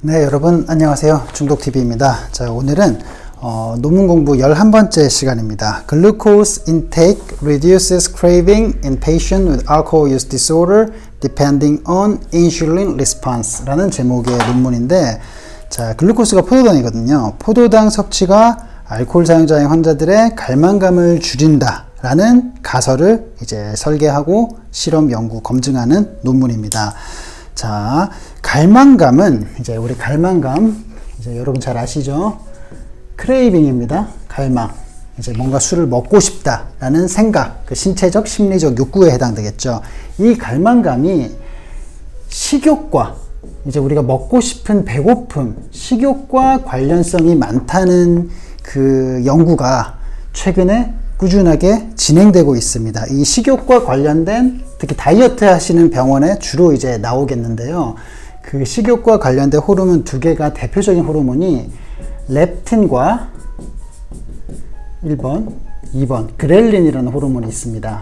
네, 여러분 안녕하세요. 중독TV입니다. 자, 오늘은 논문 공부 11번째 시간입니다. Glucose intake reduces craving in patient with alcohol use disorder depending on insulin response 라는 제목의 논문인데, 자, 글루코스가 포도당이거든요. 포도당 섭취가 알코올 사용자인 환자들의 갈망감을 줄인다 라는 가설을 이제 설계하고 실험 연구 검증하는 논문입니다. 자, 갈망감은 이제 우리 갈망감 이제 여러분 잘 아시죠? 크레이빙입니다. 갈망. 이제 뭔가 술을 먹고 싶다라는 생각, 그 신체적 심리적 욕구에 해당되겠죠. 이 갈망감이 식욕과 이제 우리가 먹고 싶은 배고픔, 식욕과 관련성이 많다는 그 연구가 최근에 꾸준하게 진행되고 있습니다. 이 식욕과 관련된 특히 다이어트 하시는 병원에 주로 이제 나오겠는데요. 그 식욕과 관련된 호르몬 두 개가 대표적인 호르몬이 렙틴과 1번, 2번 그렐린이라는 호르몬이 있습니다.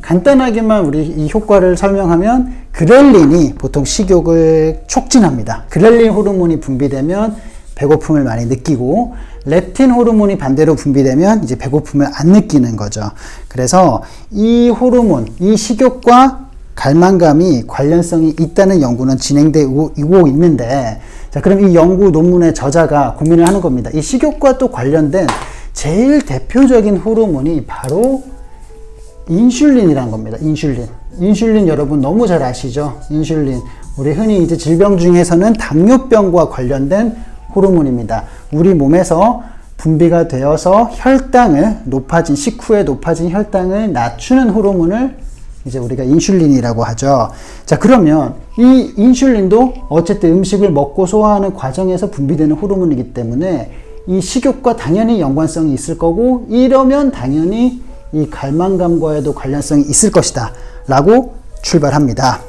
간단하게만 우리 이 효과를 설명하면 그렐린이 보통 식욕을 촉진합니다. 그렐린 호르몬이 분비되면 배고픔을 많이 느끼고, 렙틴 호르몬이 반대로 분비되면 이제 배고픔을 안 느끼는 거죠. 그래서 이 호르몬, 이 식욕과 갈망감이 관련성이 있다는 연구는 진행되고 있는데, 자, 그럼 이 연구 논문의 저자가 고민을 하는 겁니다. 이 식욕과 또 관련된 제일 대표적인 호르몬이 바로 인슐린이라는 겁니다. 인슐린 여러분 너무 잘 아시죠? 인슐린. 우리 흔히 이제 질병 중에서는 당뇨병과 관련된 호르몬입니다. 우리 몸에서 분비가 되어서 혈당을 식후에 높아진 혈당을 낮추는 호르몬을 이제 우리가 인슐린이라고 하죠. 자, 그러면 이 인슐린도 어쨌든 음식을 먹고 소화하는 과정에서 분비되는 호르몬이기 때문에 이 식욕과 당연히 연관성이 있을 거고, 이러면 당연히 이 갈망감과에도 관련성이 있을 것이다 라고 출발합니다.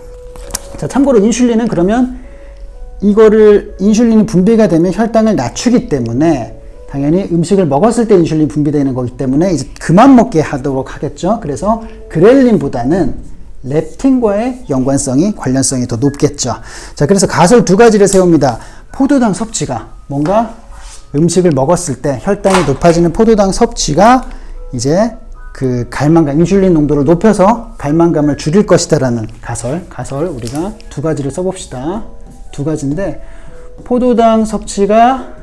자, 참고로 인슐린은 그러면 인슐린이 분비가 되면 혈당을 낮추기 때문에 당연히 음식을 먹었을 때 인슐린이 분비되는 거기 때문에 이제 그만 먹게 하도록 하겠죠. 그래서 그렐린보다는 렙틴과의 관련성이 더 높겠죠. 자, 그래서 가설 두 가지를 세웁니다. 포도당 섭취가 뭔가 음식을 먹었을 때 혈당이 높아지는 포도당 섭취가 이제 그 갈망감, 인슐린 농도를 높여서 갈망감을 줄일 것이다라는 가설 우리가 두 가지를 써봅시다. 두 가지인데, 포도당 섭취가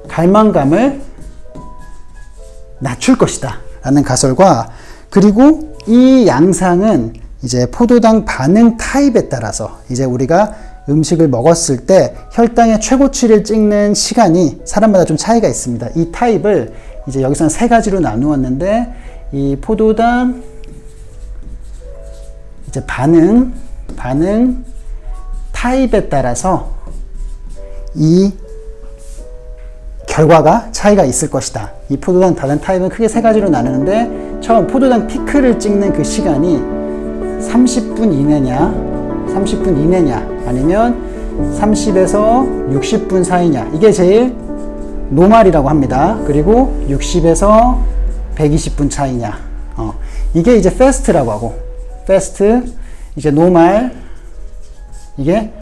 갈망감을 낮출 것이다 라는 가설과, 그리고 이 양상은 이제 포도당 반응 타입에 따라서 이제 우리가 음식을 먹었을 때 혈당의 최고치를 찍는 시간이 사람마다 좀 차이가 있습니다. 이 타입을 이제 여기서는 세 가지로 나누었는데, 이 포도당 이제 반응 타입에 따라서 이 결과가 차이가 있을 것이다. 이 포도당 다른 타입은 크게 세 가지로 나누는데, 처음 포도당 피크를 찍는 그 시간이 30분 이내냐 아니면 30에서 60분 사이냐, 이게 제일 노멀이라고 합니다. 그리고 60에서 120분 차이냐, 이게 이제 패스트라고 하고, 패스트, 이제 노멀, 이게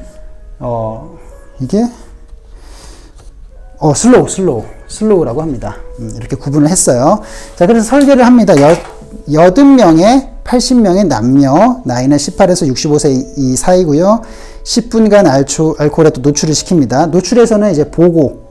슬로우라고 합니다. 이렇게 구분을 했어요. 자, 그래서 설계를 합니다. 80명에 80명의 남녀, 나이는 18에서 65세 이 사이고요. 10분간 알코올에 또 노출을 시킵니다. 노출에서는 이제 보고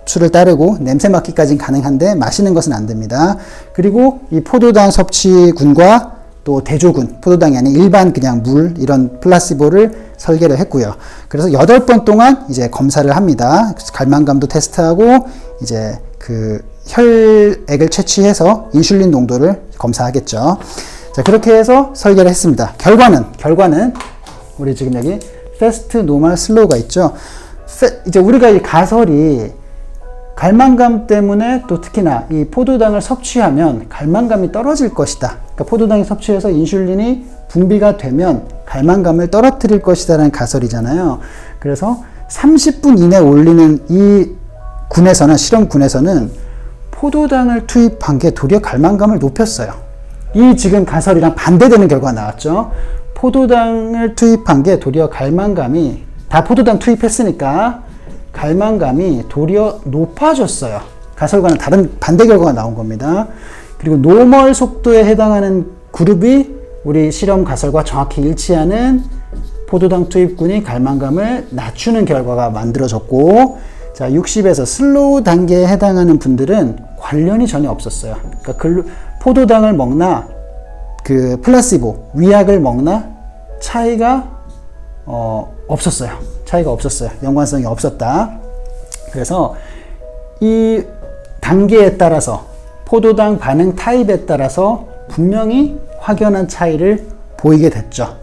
술을 따르고 냄새 맡기까지는 가능한데 마시는 것은 안 됩니다. 그리고 이 포도당 섭취군과 또 대조군, 포도당이 아닌 일반 그냥 물, 이런 플라시보를 설계를 했고요. 그래서 8번 동안 이제 검사를 합니다. 갈망감도 테스트하고 이제 그 혈액을 채취해서 인슐린 농도를 검사하겠죠. 자, 그렇게 해서 설계를 했습니다. 결과는 우리 지금 여기 패스트, 노멀, 슬로우가 있죠. 이제 우리가 이 가설이 갈망감 때문에 또 특히나 이 포도당을 섭취하면 갈망감이 떨어질 것이다. 그러니까 포도당이 섭취해서 인슐린이 분비가 되면 갈망감을 떨어뜨릴 것이다라는 가설이잖아요. 그래서 30분 이내에 올리는 이 실험군에서는 포도당을 투입한 게 도리어 갈망감을 높였어요. 이 지금 가설이랑 반대되는 결과가 나왔죠. 포도당을 투입한 게 도리어 갈망감이, 다 포도당 투입했으니까 갈망감이 도리어 높아졌어요. 가설과는 다른 반대 결과가 나온 겁니다. 그리고 노멀 속도에 해당하는 그룹이 우리 실험 가설과 정확히 일치하는 포도당 투입군이 갈망감을 낮추는 결과가 만들어졌고, 자, 60에서 슬로우 단계에 해당하는 분들은 관련이 전혀 없었어요. 그러니까 포도당을 먹나 그 플라시보 위약을 먹나 차이가 없었어요. 차이가 없었어요. 연관성이 없었다. 그래서 이 단계에 따라서 포도당 반응 타입에 따라서 분명히 확연한 차이를 보이게 됐죠.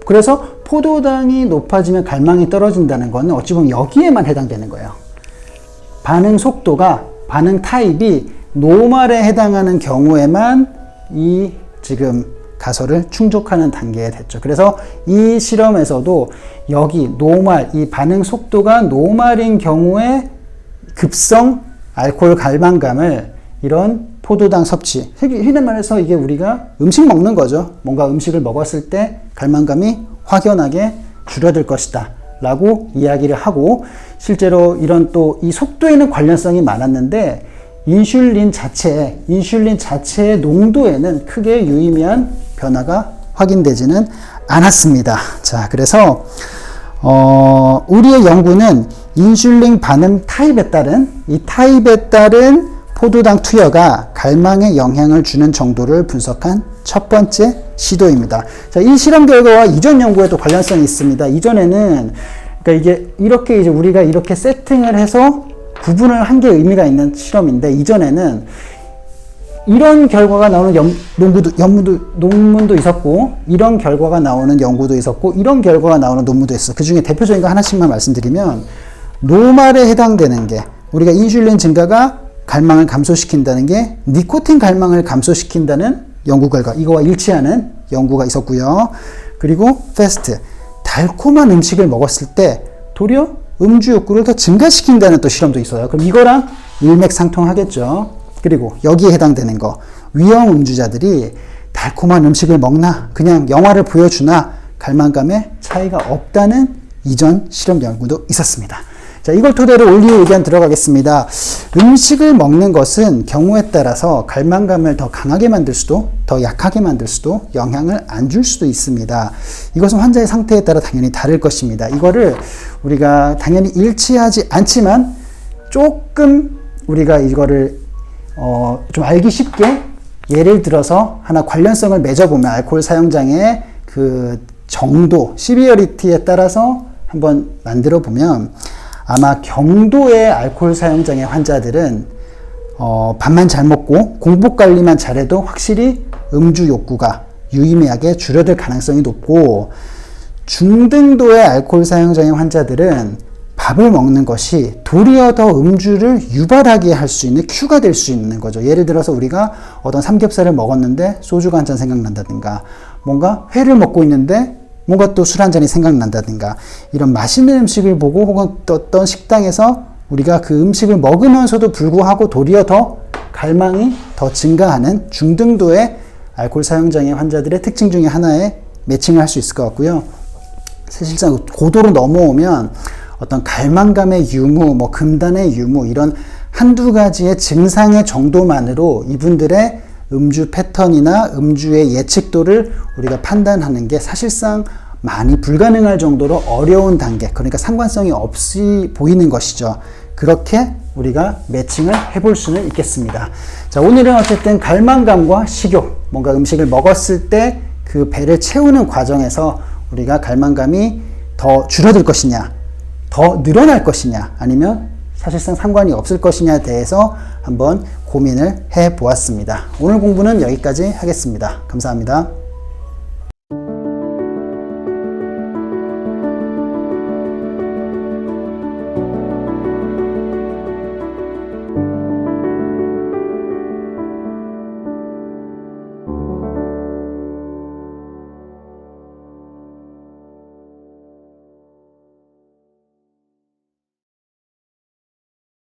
그래서 포도당이 높아지면 갈망이 떨어진다는 것은 어찌 보면 여기에만 해당되는 거예요. 반응 속도가, 반응 타입이 노멀에 해당하는 경우에만 이 지금 가설을 충족하는 단계에 됐죠. 그래서 이 실험에서도 여기 노멀, 이 반응 속도가 노멀인 경우에 급성 알코올 갈망감을 이런 포도당 섭취, 흔히 말해서 이게 우리가 음식 먹는 거죠. 뭔가 음식을 먹었을 때 갈망감이 확연하게 줄어들 것이다 라고 이야기를 하고, 실제로 이런 또 이 속도에는 관련성이 많았는데 인슐린 자체의 농도에는 크게 유의미한 변화가 확인되지는 않았습니다. 자, 그래서 우리의 연구는 인슐린 반응 타입에 따른 포도당 투여가 갈망에 영향을 주는 정도를 분석한 첫 번째 시도입니다. 자, 이 실험 결과와 이전 연구에도 관련성이 있습니다. 이전에는, 그러니까 이게 이렇게 이제 우리가 이렇게 세팅을 해서 구분을 한 게 의미가 있는 실험인데, 이전에는 이런 결과가 나오는 논문도 있었고, 이런 결과가 나오는 연구도 있었고, 이런 결과가 나오는 논문도 있어. 그 중에 대표적인 거 하나씩만 말씀드리면, 노멀에 해당되는 게, 우리가 인슐린 증가가 갈망을 감소시킨다는 게 니코틴 갈망을 감소시킨다는 연구 결과, 이거와 일치하는 연구가 있었고요. 그리고 패스트, 달콤한 음식을 먹었을 때 도리어 음주 욕구를 더 증가시킨다는 또 실험도 있어요. 그럼 이거랑 일맥상통하겠죠. 그리고 여기에 해당되는 거, 위험 음주자들이 달콤한 음식을 먹나 그냥 영화를 보여주나 갈망감에 차이가 없다는 이전 실험 연구도 있었습니다. 자, 이걸 토대로 올리오 의견 들어가겠습니다. 음식을 먹는 것은 경우에 따라서 갈망감을 더 강하게 만들 수도, 더 약하게 만들 수도, 영향을 안 줄 수도 있습니다. 이것은 환자의 상태에 따라 당연히 다를 것입니다. 이거를 우리가 당연히 일치하지 않지만 조금 우리가 이거를 좀 알기 쉽게 예를 들어서 하나 관련성을 맺어보면, 알코올 사용장의 그 정도, 시비어리티에 따라서 한번 만들어 보면, 아마 경도의 알코올 사용장애 환자들은 밥만 잘 먹고 공복 관리만 잘해도 확실히 음주 욕구가 유의미하게 줄어들 가능성이 높고, 중등도의 알코올 사용장애 환자들은 밥을 먹는 것이 도리어 더 음주를 유발하게 할 수 있는 큐가 될 수 있는 거죠. 예를 들어서 우리가 어떤 삼겹살을 먹었는데 소주가 한 잔 생각난다든가, 뭔가 회를 먹고 있는데 뭔가 또 술 한 잔이 생각난다든가, 이런 맛있는 음식을 보고 혹은 어떤 식당에서 우리가 그 음식을 먹으면서도 불구하고 도리어 더 갈망이 더 증가하는 중등도의 알코올 사용장애 환자들의 특징 중에 하나에 매칭을 할 수 있을 것 같고요. 사실상 고도로 넘어오면 어떤 갈망감의 유무, 금단의 유무, 이런 한두 가지의 증상의 정도만으로 이분들의 음주 패턴이나 음주의 예측도를 우리가 판단하는 게 사실상 많이 불가능할 정도로 어려운 단계, 그러니까 상관성이 없이 보이는 것이죠. 그렇게 우리가 매칭을 해볼 수는 있겠습니다. 자, 오늘은 어쨌든 갈망감과 식욕, 뭔가 음식을 먹었을 때 그 배를 채우는 과정에서 우리가 갈망감이 더 줄어들 것이냐, 더 늘어날 것이냐, 아니면 사실상 상관이 없을 것이냐에 대해서 한번 고민을 해 보았습니다. 오늘 공부는 여기까지 하겠습니다. 감사합니다.